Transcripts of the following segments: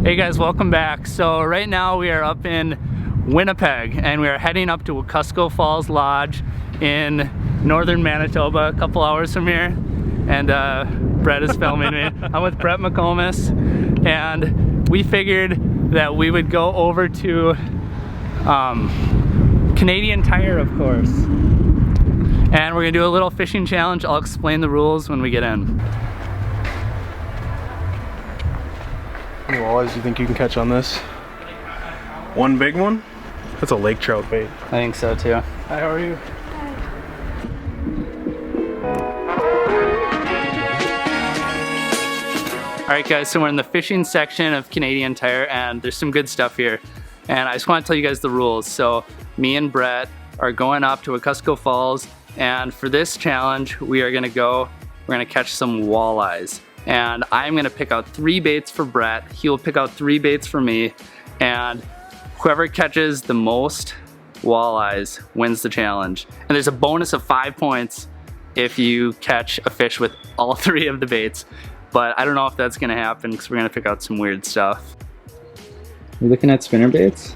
Hey guys, welcome back. So right now we are up in Winnipeg and we are heading up to Wekusko Falls Lodge in northern Manitoba, a couple hours from here. And Brett is filming me. I'm with Brett McComas, and we figured that we would go over to Canadian Tire, of course. And we're gonna do a little fishing challenge. I'll explain the rules when we get in. How many walleyes do you think you can catch on this? One big one? That's a lake trout bait. I think so too. Hi, how are you? Alright guys, so we're in the fishing section of Canadian Tire and there's some good stuff here. And I just want to tell you guys the rules. So me and Brett are going up to Wekusko Falls, and for this challenge we're gonna catch some walleyes. And I'm gonna pick out 3 baits for Brett. He'll pick out 3 baits for me, and whoever catches the most walleyes wins the challenge. And there's a bonus of 5 points if you catch a fish with all 3 of the baits. But I don't know if that's gonna happen because we're gonna pick out some weird stuff. You're looking at spinner baits?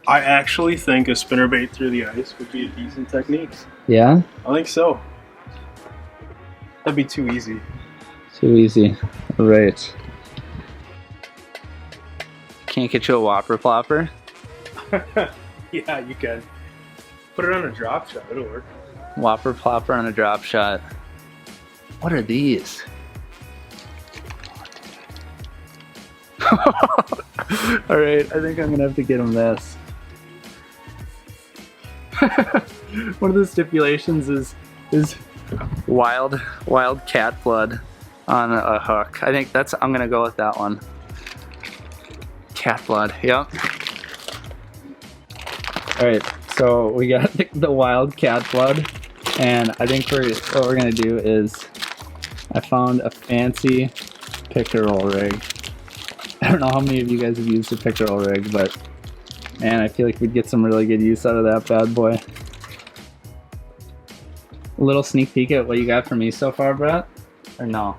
I actually think a spinnerbait through the ice would be a decent technique. Yeah? I think so. That'd be too easy. Too easy. All right. Can't get you a whopper plopper? Yeah, you can. Put it on a drop shot, it'll work. Whopper plopper on a drop shot. What are these? Alright, I think I'm gonna have to get him this. One of the stipulations is wild cat blood on a hook. I think I'm gonna go with that one. Cat blood, yep. Alright, so we got the wild cat blood, and I think what we're gonna do is I found a fancy pickerel rig. I don't know how many of you guys have used a pickerel rig, but man, I feel like we'd get some really good use out of that bad boy. A little sneak peek at what you got for me so far, Brett? Or no?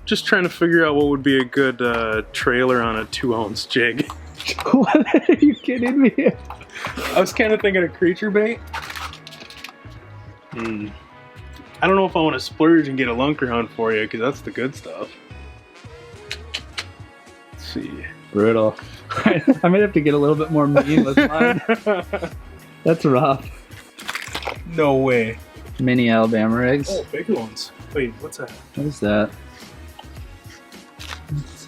Just trying to figure out what would be a good trailer on a 2-ounce jig. What? Are you kidding me? I was kind of thinking a creature bait. I don't know if I want to splurge and get a lunker hunt for you, because that's the good stuff. Let's see. Brutal. I might have to get a little bit more mean with mine. That's rough. No way. Mini Alabama rigs. Oh, bigger ones. Wait, what's that? What is that? It's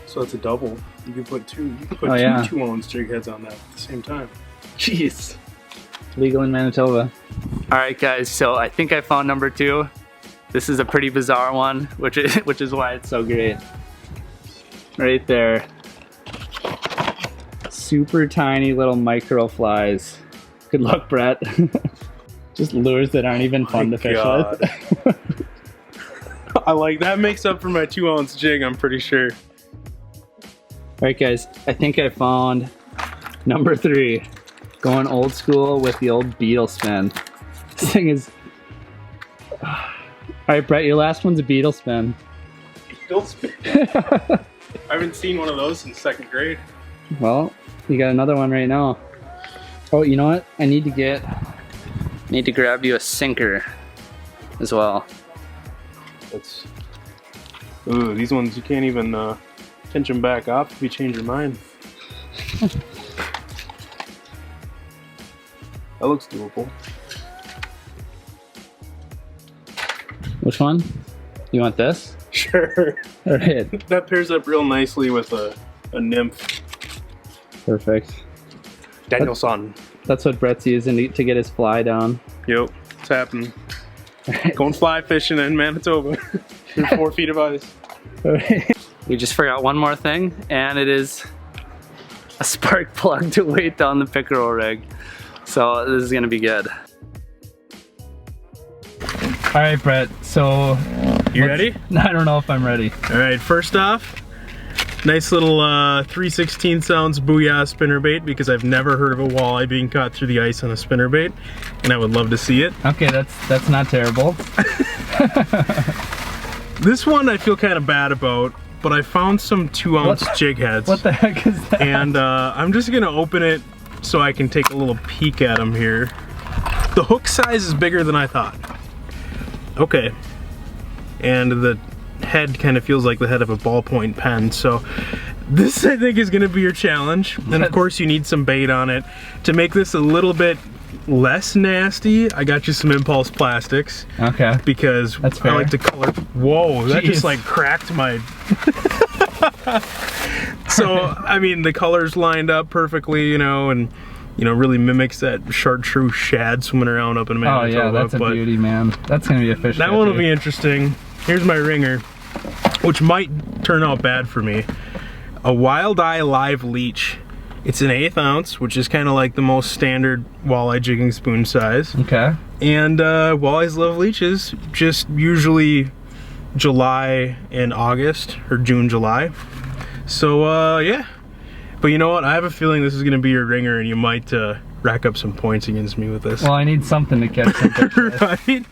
So it's a double. You can put two. You can put Oh, two yeah. 2-ounce jig heads on that at the same time. Jeez. Legal in Manitoba. Alright guys, so I think I found number 2. This is a pretty bizarre one, which is why it's so great. Right there. Super tiny little micro flies. Good luck, Brett. Just lures that aren't even fun to fish with. I like that. Makes up for my 2-ounce jig, I'm pretty sure. Alright guys, I think I found number 3. Going old school with the old Beetle Spin. This thing is... Alright Brett, your last one's a Beetle Spin. Beetle Spin? I haven't seen one of those since 2nd grade. Well, you got another one right now. Oh, you know what? I need to grab you a sinker as well. That's... Ooh, these ones you can't even pinch them back up if you change your mind. That looks doable. Which one? You want this? Sure. All right. That pairs up real nicely with a nymph. Perfect. Danielson. That's what Brett's using to get his fly down. Yep, it's happening. Going fly fishing in Manitoba. Through 4 feet of ice. All right. We just forgot one more thing, and it is a spark plug to weight down the pickerel rig. So this is gonna be good. All right, Brett. So you ready? I don't know if I'm ready. All right. First off, nice little 3/16 ounce Booyah spinnerbait, because I've never heard of a walleye being caught through the ice on a spinnerbait, and I would love to see it. Okay, that's not terrible. This one I feel kind of bad about, but I found some 2-ounce jig heads. What the heck is that? And I'm just gonna open it so I can take a little peek at them here. The hook size is bigger than I thought. Okay. And the head kind of feels like the head of a ballpoint pen. So this, I think, is gonna be your challenge. And of course you need some bait on it. To make this a little bit less nasty, I got you some impulse plastics. Okay. Because that's fair. I like to color. Whoa, that just like cracked my... So, I mean, the colors lined up perfectly, you know, and really mimics that chartreuse shad swimming around up in Manitoba. Oh yeah, that's a beauty, man. That's gonna be a fish. That one will be interesting. Here's my ringer, which might turn out bad for me. A Walleye live leech. It's an 1/8 ounce, which is kind of like the most standard walleye jigging spoon size. Okay. And walleyes love leeches, just usually July and August, or June, July. So yeah. But you know what? I have a feeling this is going to be your ringer, and you might rack up some points against me with this. Well, I need something to catch some fish with. Right?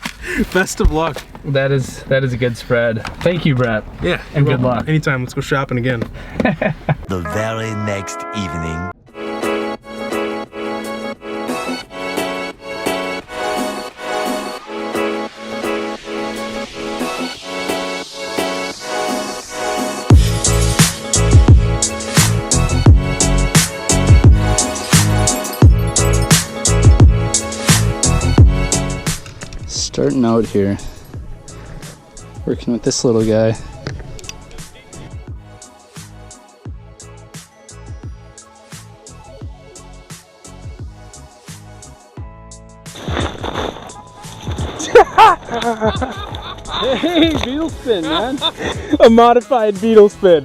Best of luck. That is a good spread. Thank you, Brett. Yeah. And good luck. Anytime. Let's go shopping again. The very next evening. Starting out here, working with this little guy. Hey, Beetle Spin, man. A modified Beetle Spin.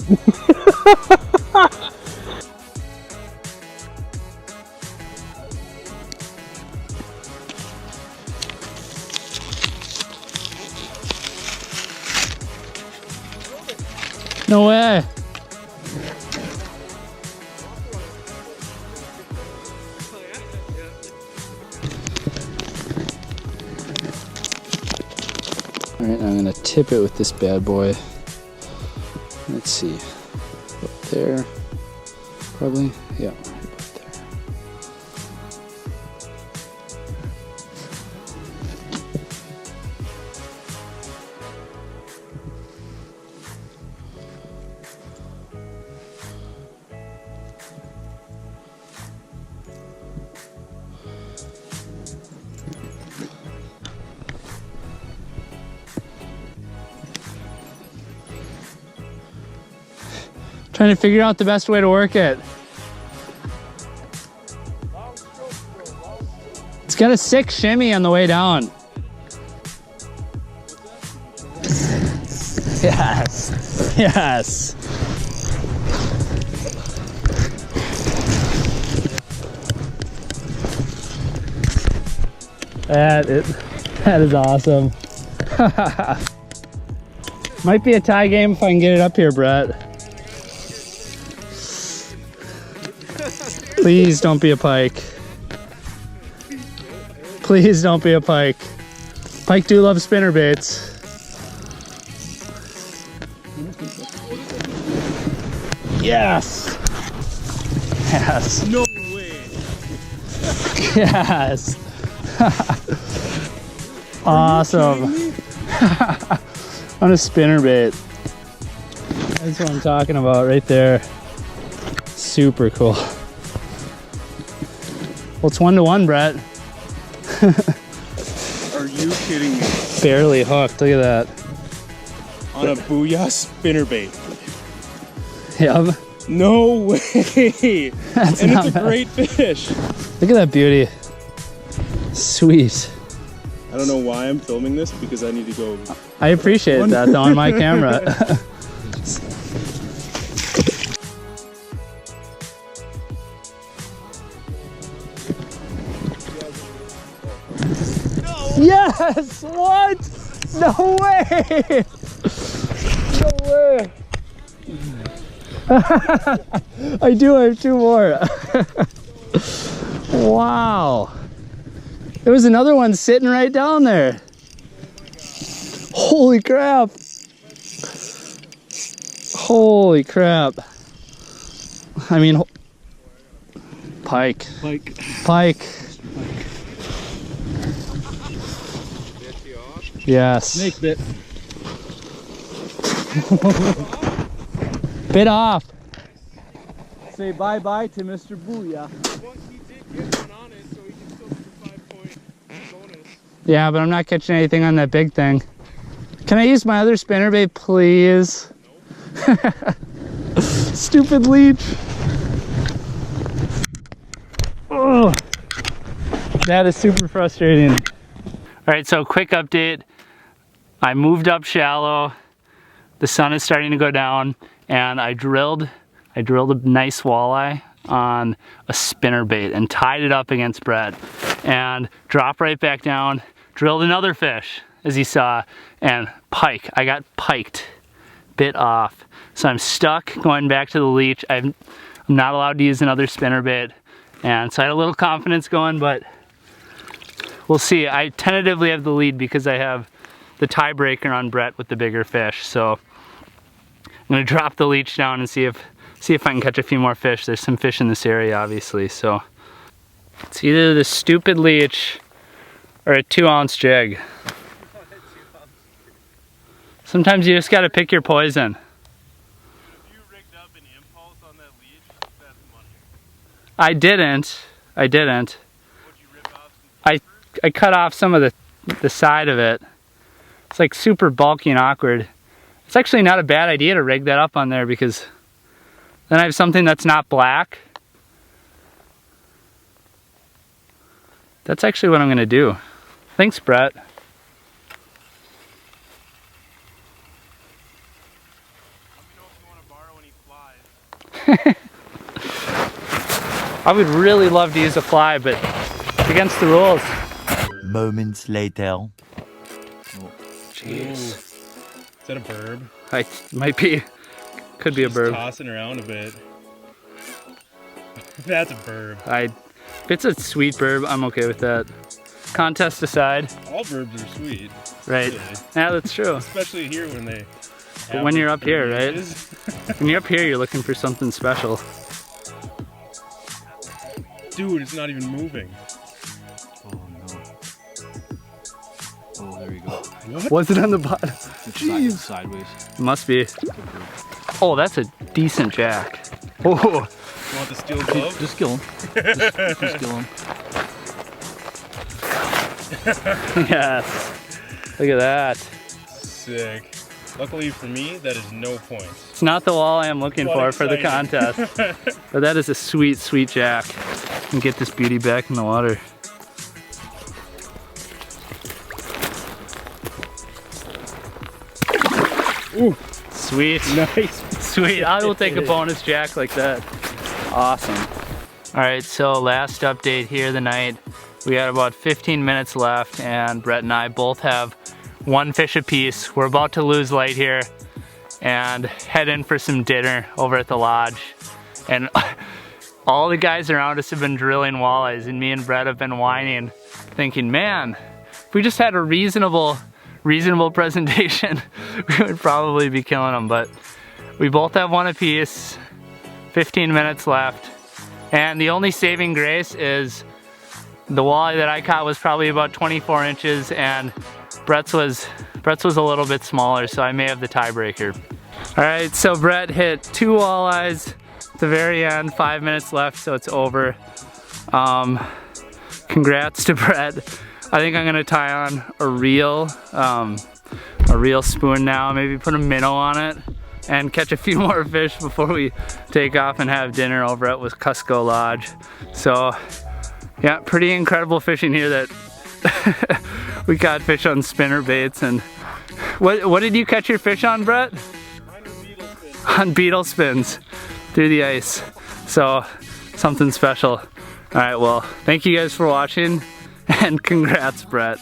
No way. All right, I'm gonna tip it with this bad boy. Let's see, up there, probably, yeah, right about there. Trying to figure out the best way to work it. It's got a 6 shimmy on the way down. Yes, yes. That is awesome. Might be a tie game if I can get it up here, Brett. Please don't be a pike. Please don't be a pike. Pike do love spinnerbaits. Yes! Yes. No way. Yes. Awesome. On a spinnerbait. That's what I'm talking about right there. Super cool. Well, it's 1-to-1, Brett. Are you kidding me? Barely hooked. Look at that. On a booyah spinnerbait. Yep. No way. That's and not it's a bad. great fish. Look at that beauty. Sweet. I don't know why I'm filming this, because I need to go. I appreciate that though on my camera. Yes! What? No way! No way! I do have 2 more. Wow. There was another one sitting right down there. Holy crap. Holy crap. I mean, pike. Pike. Yes. Snake bit. Bit off. Say bye-bye to Mr. Booyah. Well, he did get one on it, so he can still do 5-point bonus. Yeah, but I'm not catching anything on that big thing. Can I use my other spinnerbait, please? Nope. Stupid leech. Oh, that is super frustrating. All right, so quick update. I moved up shallow. The sun is starting to go down, and I drilled a nice walleye on a spinnerbait and tied it up against Brett and dropped right back down, drilled another fish, as you saw, and pike. I got piked, bit off. So I'm stuck going back to the leech. I'm not allowed to use another spinnerbait. And so I had a little confidence going, but we'll see. I tentatively have the lead because I have the tiebreaker on Brett with the bigger fish. So I'm gonna drop the leech down and see if I can catch a few more fish. There's some fish in this area, obviously. So it's either the stupid leech or a 2-ounce jig. Sometimes you just gotta pick your poison. If you rigged up an impulse on that leech, that's money. I didn't. Would you rip off some I cut off some of the side of it. It's like super bulky and awkward. It's actually not a bad idea to rig that up on there because then I have something that's not black. That's actually what I'm gonna do. Thanks, Brett. I would really love to use a fly, but it's against the rules. Moments later. Jeez. Is that a burb? Might be. Could be a burb. Tossing around a bit. That's a burb. If it's a sweet burb, I'm okay with that. Contest aside. All burbs are sweet. Right. Really. Yeah, that's true. Especially here when they. But when you're up here, right? inches. When you're up here, you're looking for something special. Dude, it's not even moving. Oh no. Oh, there you go. What? Was it on the bottom? It's sideways. It must be. Oh, that's a decent jack. Oh, You want the steel glove? Just kill him. Just kill him. yes. Look at that. Sick. Luckily for me, that is no points. It's not the walleye I'm looking What for the exciting. contest. But that is a sweet, sweet jack. And get this beauty back in the water. Ooh, Sweet. nice. Sweet. I will take a bonus jack like that. Awesome. All right, so last update here of the night. We got about 15 minutes left, and Brett and I both have one fish apiece. We're about to lose light here and head in for some dinner over at the lodge. And all the guys around us have been drilling walleyes, and me and Brett have been whining, thinking, man, if we just had a reasonable presentation, we would probably be killing them. But we both have one apiece, 15 minutes left. And the only saving grace is the walleye that I caught was probably about 24 inches, and Brett's was a little bit smaller, so I may have the tiebreaker. All right, so Brett hit 2 walleyes at the very end, 5 minutes left, so it's over. Congrats to Brett. I think I'm gonna tie on a reel spoon now, maybe put a minnow on it, and catch a few more fish before we take off and have dinner over at Cusco Lodge. So yeah, pretty incredible fishing here that we caught fish on spinner baits. And what did you catch your fish on, Brett? On beetle spins through the ice. So something special. All right, well, thank you guys for watching, and congrats, Brett.